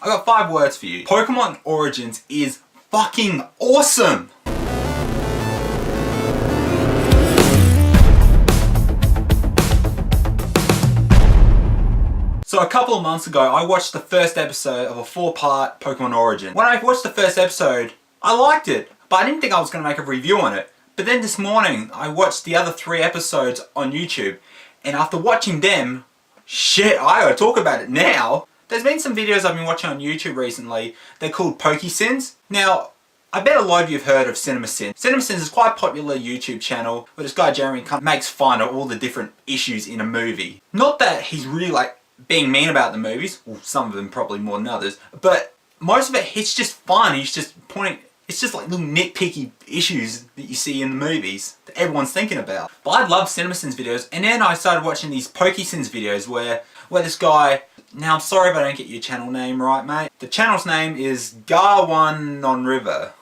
I got 5 words for you. Pokemon Origins is fucking awesome! So a couple of months ago, I watched the first episode of a 4-part Pokemon Origin. When I watched the first episode, I liked it, but I didn't think I was going to make a review on it. But then this morning, I watched the other 3 episodes on YouTube, and after watching them, shit, I gotta talk about it now. There's been some videos I've been watching on YouTube recently. They're called PokeSins. Now, I bet a lot of you have heard of CinemaSins. CinemaSins is quite a popular YouTube channel where this guy Jeremy makes fun of all the different issues in a movie. Not that he's really like being mean about the movies, well, some of them probably more than others, but most of it, it's just fun. He's just pointing, it's just like little nitpicky issues that you see in the movies that everyone's thinking about. But I love CinemaSins videos, and then I started watching these PokeSins videos where this guy, now I'm sorry if I don't get your channel name right, mate. The channel's name is Garwan on River.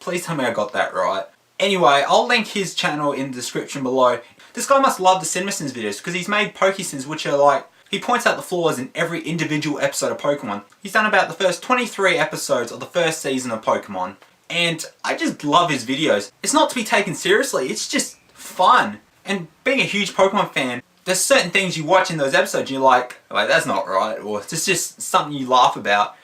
Please tell me I got that right. Anyway, I'll link his channel in the description below. This guy must love the CinemaSins videos because he's made PokeSins which are like, he points out the flaws in every individual episode of Pokemon. He's done about the first 23 episodes of the first season of Pokemon. And I just love his videos. It's not to be taken seriously, it's just fun. And being a huge Pokemon fan, there's certain things you watch in those episodes and you're like, wait, that's not right, or it's just something you laugh about.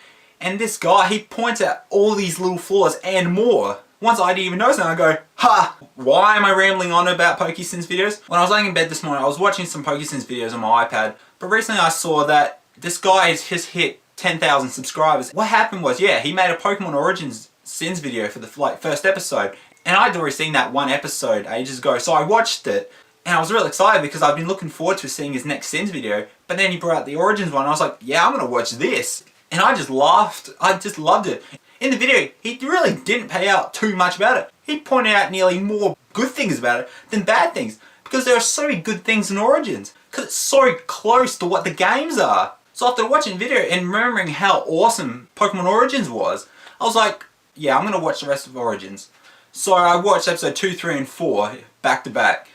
And this guy, he points out all these little flaws and more. Ones I didn't even notice, and I go, ha! Why am I rambling on about PokeSins videos? When I was laying in bed this morning, I was watching some PokeSins videos on my iPad, but recently I saw that this guy has just hit 10,000 subscribers. What happened was, yeah, he made a Pokemon Origins Sins video for the first episode, and I'd already seen that one episode ages ago, so I watched it, and I was really excited because I've been looking forward to seeing his next Sins video, but then he brought out the Origins one, and I was like, yeah, I'm gonna watch this. And I just laughed, I just loved it. In the video, he really didn't pay out too much about it. He pointed out nearly more good things about it than bad things. Because there are so many good things in Origins. Because it's so close to what the games are. So after watching the video and remembering how awesome Pokemon Origins was, I was like, yeah, I'm going to watch the rest of Origins. So I watched episode 2, 3 and 4 back to back.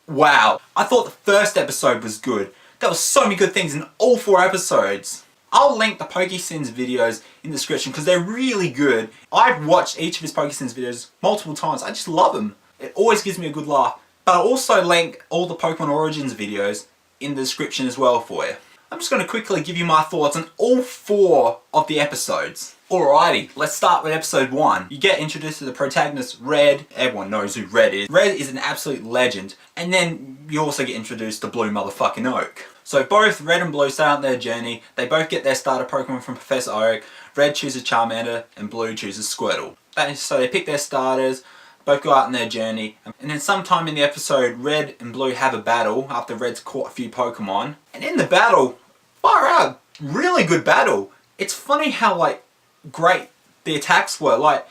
Wow. I thought the first episode was good. There were so many good things in all 4 episodes. I'll link the PokeSins videos in the description because they're really good. I've watched each of his PokeSins videos multiple times. I just love them. It always gives me a good laugh. But I'll also link all the Pokemon Origins videos in the description as well for you. I'm just going to quickly give you my thoughts on all 4 of the episodes. Alrighty, let's start with episode 1. You get introduced to the protagonist, Red. Everyone knows who Red is. Red is an absolute legend. And then you also get introduced to Blue motherfucking Oak. So both Red and Blue start on their journey. They both get their starter Pokemon from Professor Oak. Red chooses Charmander and Blue chooses Squirtle. So they pick their starters, both go out on their journey. And then sometime in the episode, Red and Blue have a battle after Red's caught a few Pokemon. And in the battle, far out, really good battle. It's funny how like great the attacks were. Like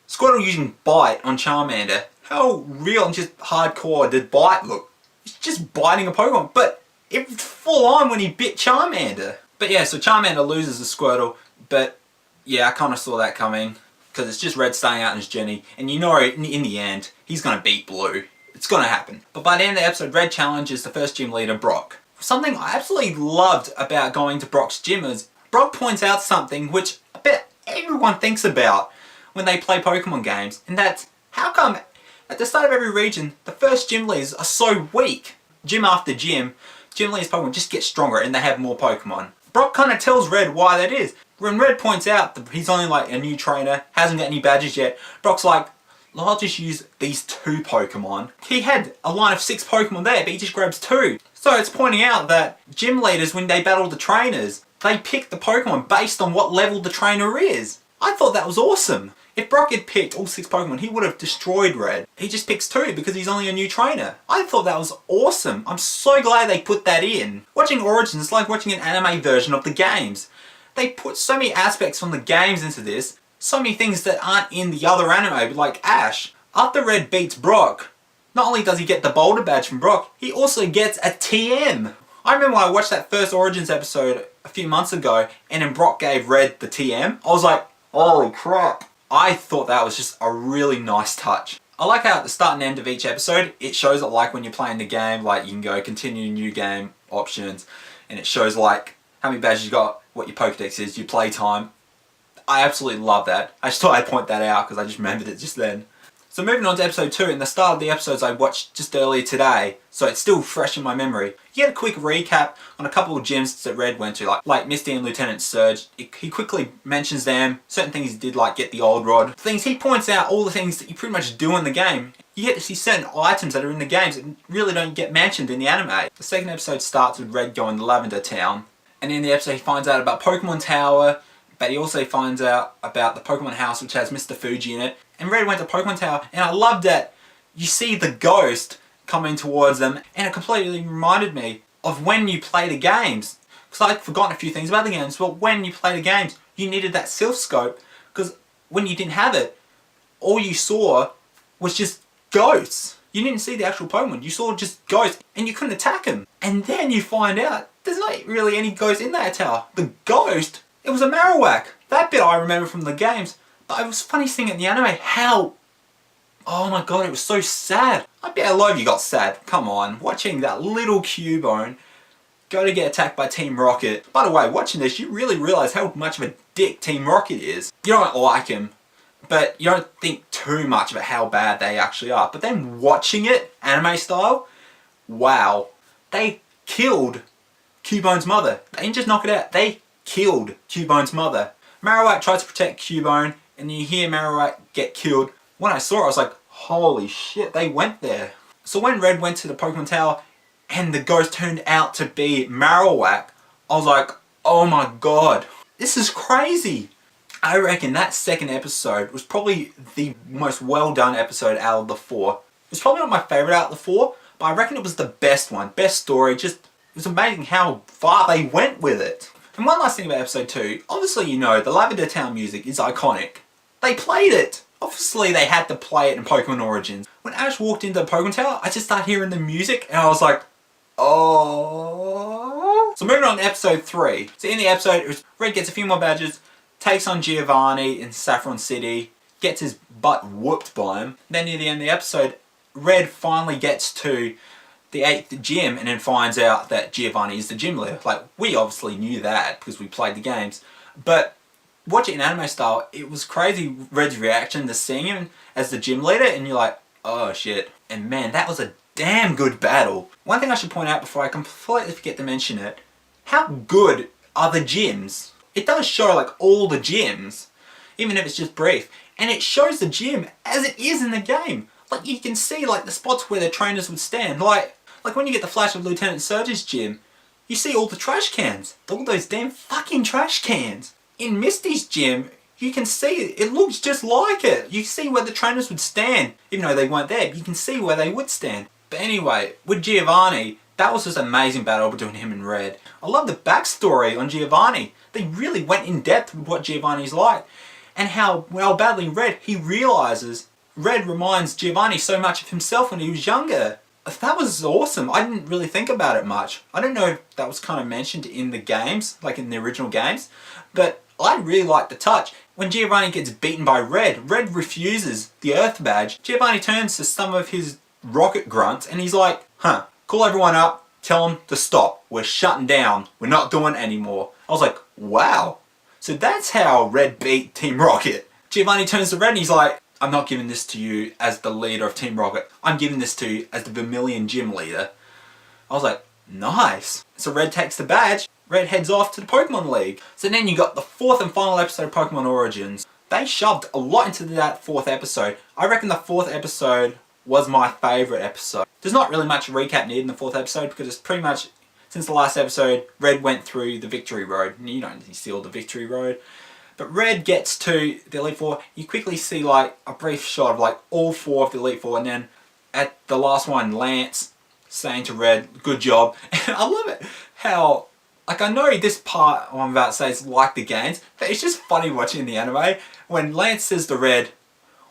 Squirtle using Bite on Charmander. How real and just hardcore did Bite look? It's just biting a Pokemon, but it was full on when he bit Charmander. But yeah, so Charmander loses to Squirtle, but yeah, I kind of saw that coming because it's just Red staying out on his journey, and you know in the end, he's going to beat Blue. It's going to happen. But by the end of the episode, Red challenges the first gym leader, Brock. Something I absolutely loved about going to Brock's gym is Brock points out something which I bet everyone thinks about when they play Pokemon games, and that's how come at the start of every region, the first gym leaders are so weak. Gym after gym leaders' Pokemon just get stronger and they have more Pokemon. Brock kind of tells Red why that is. When Red points out that he's only like a new trainer, hasn't got any badges yet, Brock's like, well, I'll just use these 2 Pokemon. He had a line of 6 Pokemon there, but he just grabs 2. So it's pointing out that gym leaders, when they battle the trainers, they pick the Pokemon based on what level the trainer is. I thought that was awesome. If Brock had picked all 6 Pokemon, he would have destroyed Red. He just picks 2 because he's only a new trainer. I thought that was awesome. I'm so glad they put that in. Watching Origins is like watching an anime version of the games. They put so many aspects from the games into this, so many things that aren't in the other anime, like Ash. After Red beats Brock, not only does he get the Boulder Badge from Brock, he also gets a TM. I remember when I watched that first Origins episode a few months ago, and then Brock gave Red the TM. I was like, holy crap. I thought that was just a really nice touch. I like how at the start and end of each episode, it shows it like when you're playing the game, like you can go continue new game options, and it shows like how many badges you got, what your Pokedex is, your playtime. I absolutely love that. I just thought I'd point that out because I just remembered it just then. So moving on to episode 2, and the start of the episodes I watched just earlier today, so it's still fresh in my memory. You get a quick recap on a couple of gyms that Red went to, like Misty and Lieutenant Surge. He quickly mentions them, certain things he did, like get the old rod. He points out all the things that you pretty much do in the game. You get to see certain items that are in the games that really don't get mentioned in the anime. The second episode starts with Red going to Lavender Town, and in the episode he finds out about Pokemon Tower, but he also finds out about the Pokemon House, which has Mr. Fuji in it. And Red went to Pokemon Tower, and I loved that you see the ghost coming towards them, and it completely reminded me of when you play the games. Because I'd forgotten a few things about the games, but when you play the games, you needed that Sylph Scope, because when you didn't have it, all you saw was just ghosts. You didn't see the actual Pokemon, you saw just ghosts, and you couldn't attack them. And then you find out, there's not really any ghost in that tower. The ghost, it was a Marowak. That bit I remember from the games. But it was funny seeing it in the anime, how, oh my god, it was so sad. I bet a lot of you got sad, come on, watching that little Cubone go to get attacked by Team Rocket. By the way, watching this, you really realise how much of a dick Team Rocket is. You don't like him, but you don't think too much about how bad they actually are. But then watching it, anime style, wow. They killed Cubone's mother. They didn't just knock it out, they killed Cubone's mother. Marowak tries to protect Cubone, and you hear Marowak get killed. When I saw it, I was like, holy shit, they went there. So when Red went to the Pokemon Tower and the ghost turned out to be Marowak, I was like, oh my god, this is crazy. I reckon that second episode was probably the most well done episode out of the 4. It's probably not my favourite out of the 4, but I reckon it was the best one. Best story, just, it was amazing how far they went with it. And one last thing about episode 2, obviously you know the Lavender Town music is iconic. They played it! Obviously they had to play it in Pokemon Origins. When Ash walked into Pokemon Tower, I just started hearing the music and I was like, oh. So moving on to episode 3. So in the episode, Red gets a few more badges, takes on Giovanni in Saffron City, gets his butt whooped by him. Then near the end of the episode, Red finally gets to the 8th gym and then finds out that Giovanni is the gym leader. Like, we obviously knew that because we played the games, but watch it in anime style, it was crazy Red's reaction to seeing him as the gym leader, and you're like, oh shit. And man, that was a damn good battle. One thing I should point out before I completely forget to mention it, how good are the gyms? It does show like all the gyms, even if it's just brief, and it shows the gym as it is in the game. Like you can see like the spots where the trainers would stand, like when you get the flash of Lieutenant Surge's gym, you see all the trash cans, all those damn fucking trash cans. In Misty's gym, you can see it looks just like it. You see where the trainers would stand, even though they weren't there, you can see where they would stand. But anyway, with Giovanni, that was just an amazing battle between him and Red. I love the backstory on Giovanni. They really went in depth with what Giovanni's like, and how, while battling Red, he realises Red reminds Giovanni so much of himself when he was younger. That was awesome. I didn't really think about it much. I don't know if that was kind of mentioned in the games, like in the original games, but I really like the touch. When Giovanni gets beaten by Red, Red refuses the Earth Badge. Giovanni turns to some of his rocket grunts and he's like, huh, call everyone up, tell them to stop. We're shutting down. We're not doing it anymore. I was like, wow. So that's how Red beat Team Rocket. Giovanni turns to Red and he's like, I'm not giving this to you as the leader of Team Rocket. I'm giving this to you as the Vermilion Gym leader. I was like, nice. So Red takes the badge. Red heads off to the Pokemon League. So then you got the 4th and final episode of Pokemon Origins. They shoved a lot into that 4th episode. I reckon the 4th episode was my favourite episode. There's not really much recap needed in the 4th episode because it's pretty much, since the last episode, Red went through the Victory Road. You don't see all the Victory Road. But Red gets to the Elite Four. You quickly see like a brief shot of like all 4 of the Elite Four, and then at the last one, Lance saying to Red, good job. And I love it how, like, I know this part I'm about to say is like the games, but it's just funny watching the anime when Lance says to Red,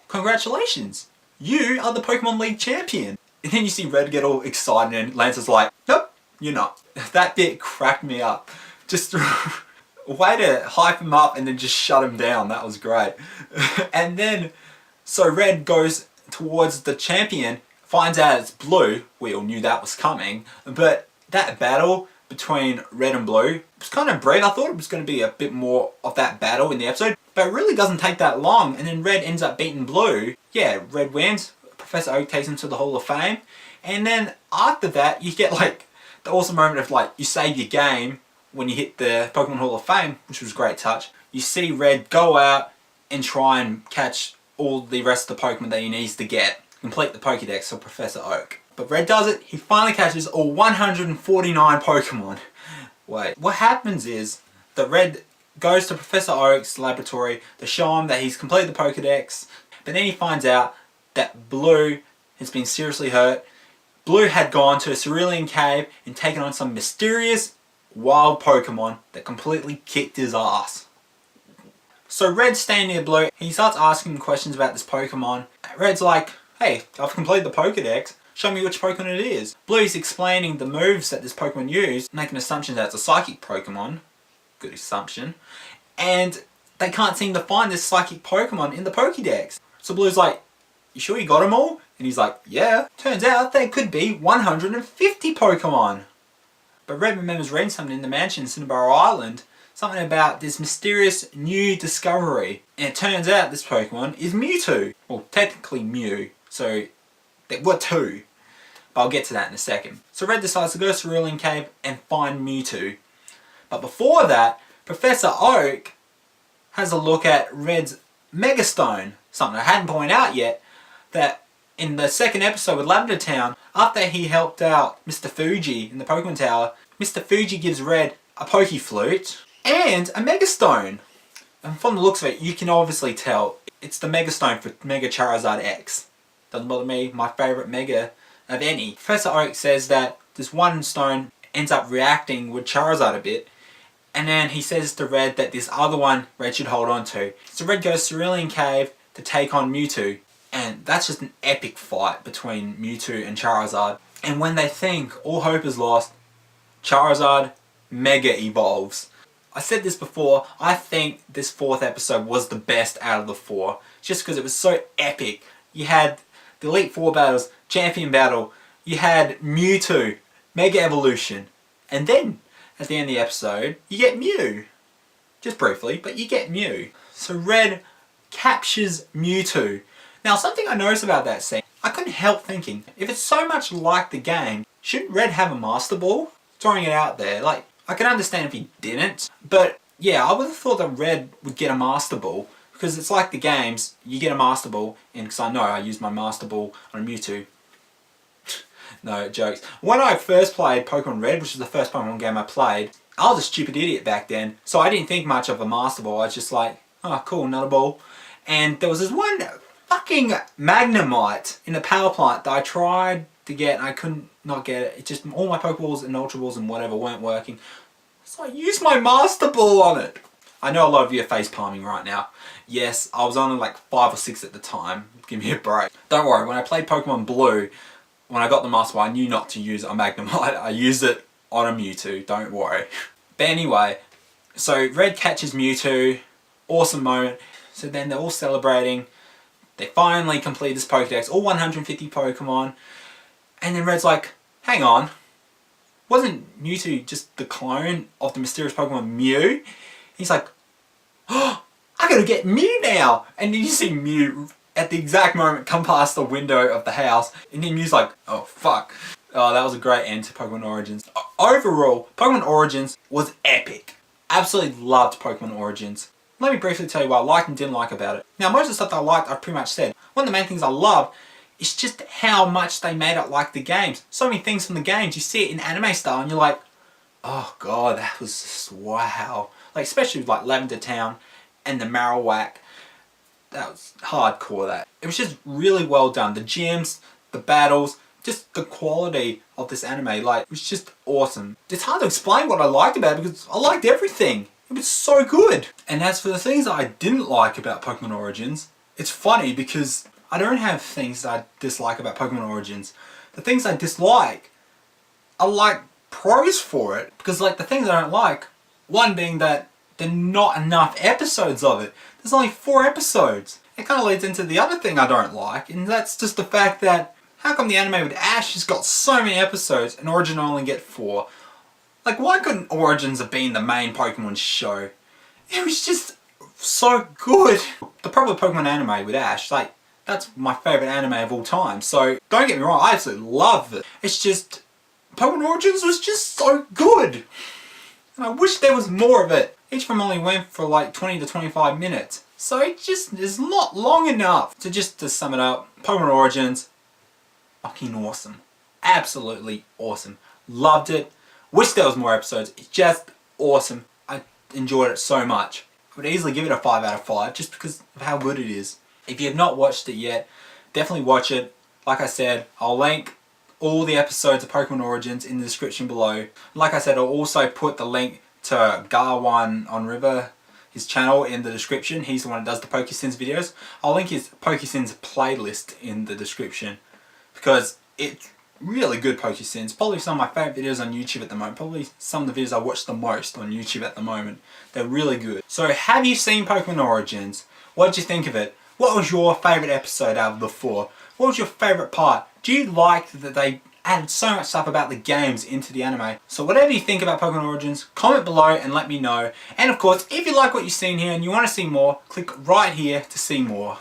congratulations, you are the Pokemon League champion. And then you see Red get all excited and Lance is like, nope, you're not. That bit cracked me up. Just way to hype him up and then just shut him down. That was great. And then, so Red goes towards the champion, finds out it's blue. We all knew that was coming. But that battle, between Red and Blue. It was kind of brief. I thought it was going to be a bit more of that battle in the episode, but it really doesn't take that long, and then Red ends up beating Blue. Yeah, Red wins. Professor Oak takes him to the Hall of Fame, and then after that you get like the awesome moment of like you save your game when you hit the Pokemon Hall of Fame, which was a great touch. You see Red go out and try and catch all the rest of the Pokemon that he needs to get, complete the Pokédex for Professor Oak. But Red does it, he finally catches all 149 Pokemon. Wait, what happens is that Red goes to Professor Oak's laboratory to show him that he's completed the Pokédex, but then he finds out that Blue has been seriously hurt. Blue had gone to a Cerulean cave and taken on some mysterious wild Pokemon that completely kicked his ass. So Red's standing near Blue, he starts asking him questions about this Pokemon. Red's like, hey, I've completed the Pokédex, show me which Pokemon it is. Blue's explaining the moves that this Pokemon used, making an assumption that it's a psychic Pokemon. Good assumption. And they can't seem to find this psychic Pokemon in the Pokédex. So Blue's like, you sure you got them all? And he's like, yeah. Turns out there could be 150 Pokemon. But Red remembers reading something in the mansion in Cinnabar Island, something about this mysterious new discovery. And it turns out this Pokemon is Mewtwo. Well, technically Mew, so there were two. But I'll get to that in a second. So Red decides to go to Cerulean Cave and find Mewtwo. But before that, Professor Oak has a look at Red's Megastone. Something I hadn't pointed out yet, that in the second episode with Lavender Town, after he helped out Mr. Fuji in the Pokemon Tower, Mr. Fuji gives Red a Pokeflute and a Megastone. And from the looks of it, you can obviously tell it's the Megastone for Mega Charizard X. Doesn't bother me, my favourite Mega of any. Professor Oak says that this one stone ends up reacting with Charizard a bit, and then he says to Red that this other one Red should hold on to. So Red goes to Cerulean Cave to take on Mewtwo, and that's just an epic fight between Mewtwo and Charizard. And when they think all hope is lost, Charizard Mega evolves. I said this before, I think this fourth episode was the best out of the four, just because it was so epic. You had the Elite Four battles, Champion Battle, you had Mewtwo, Mega Evolution, and then at the end of the episode, you get Mew. Just briefly, but you get Mew. So Red captures Mewtwo. Now something I noticed about that scene, I couldn't help thinking, if it's so much like the game, shouldn't Red have a Master Ball? Throwing it out there, like, I can understand if he didn't, but yeah, I would have thought that Red would get a Master Ball, because it's like the games, you get a Master Ball, and because I know I used my Master Ball on a Mewtwo. No, jokes. When I first played Pokemon Red, which was the first Pokemon game I played, I was a stupid idiot back then, so I didn't think much of a Master Ball. I was just like, oh cool, another ball. And there was this one fucking Magnemite in the power plant that I tried to get and I couldn't not get it. It just, all my Pokeballs and Ultra Balls and whatever weren't working. So I used my Master Ball on it. I know a lot of you are face palming right now. Yes, I was only like 5 or 6 at the time. Give me a break. Don't worry, when I played Pokemon Blue, when I got the Master Ball, I knew not to use a Magnemite. I used it on a Mewtwo, don't worry. But anyway, so Red catches Mewtwo. Awesome moment. So then they're all celebrating. They finally complete this Pokédex, all 150 Pokemon. And then Red's like, hang on. Wasn't Mewtwo just the clone of the mysterious Pokemon Mew? He's like, oh, I gotta get Mew now! And then you see Mew at the exact moment come past the window of the house, and then Mew's like, oh fuck. Oh, that was a great end to Pokemon Origins. Overall, Pokemon Origins was epic. Absolutely loved Pokemon Origins. Let me briefly tell you what I liked and didn't like about it. Now, most of the stuff that I liked, I've pretty much said. One of the main things I love is just how much they made it like the games. So many things from the games, you see it in anime style and you're like, oh god, that was just wow. Like, especially with like Lavender Town and the Marowak. That was hardcore, that. It was just really well done. The gyms, the battles, just the quality of this anime, like, it was just awesome. It's hard to explain what I liked about it because I liked everything. It was so good. And as for the things that I didn't like about Pokemon Origins, it's funny because I don't have things that I dislike about Pokemon Origins. The things I dislike, I like pros for it. Because like the things I don't like, one being that there are not enough episodes of it. There's only 4 episodes. It kind of leads into the other thing I don't like, and that's just the fact that how come the anime with Ash has got so many episodes and Origin only get 4? Like, why couldn't Origins have been the main Pokemon show? It was just so good. The problem with Pokemon anime with Ash, like, that's my favourite anime of all time. So, don't get me wrong, I absolutely love it. It's just, Pokemon Origins was just so good. And I wish there was more of it. Each of them only went for like 20 to 25 minutes. So it just is not long enough. So just to sum it up, Pokemon Origins, fucking awesome. Absolutely awesome. Loved it. Wish there was more episodes. It's just awesome. I enjoyed it so much. I would easily give it a 5 out of 5 just because of how good it is. If you have not watched it yet, definitely watch it. Like I said, I'll link all the episodes of Pokemon Origins in the description below. Like I said, I'll also put the link to Garwan on River, his channel, in the description. He's the one that does the PokeSins videos. I'll link his PokeSins playlist in the description because it's really good PokeSins. Probably some of my favourite videos on YouTube at the moment. Probably some of the videos I watch the most on YouTube at the moment. They're really good. So have you seen Pokemon Origins? What did you think of it? What was your favourite episode out of the 4? What was your favourite part? Do you like that they added so much stuff about the games into the anime? So whatever you think about Pokemon Origins, comment below and let me know. And of course, if you like what you've seen here and you want to see more, click right here to see more.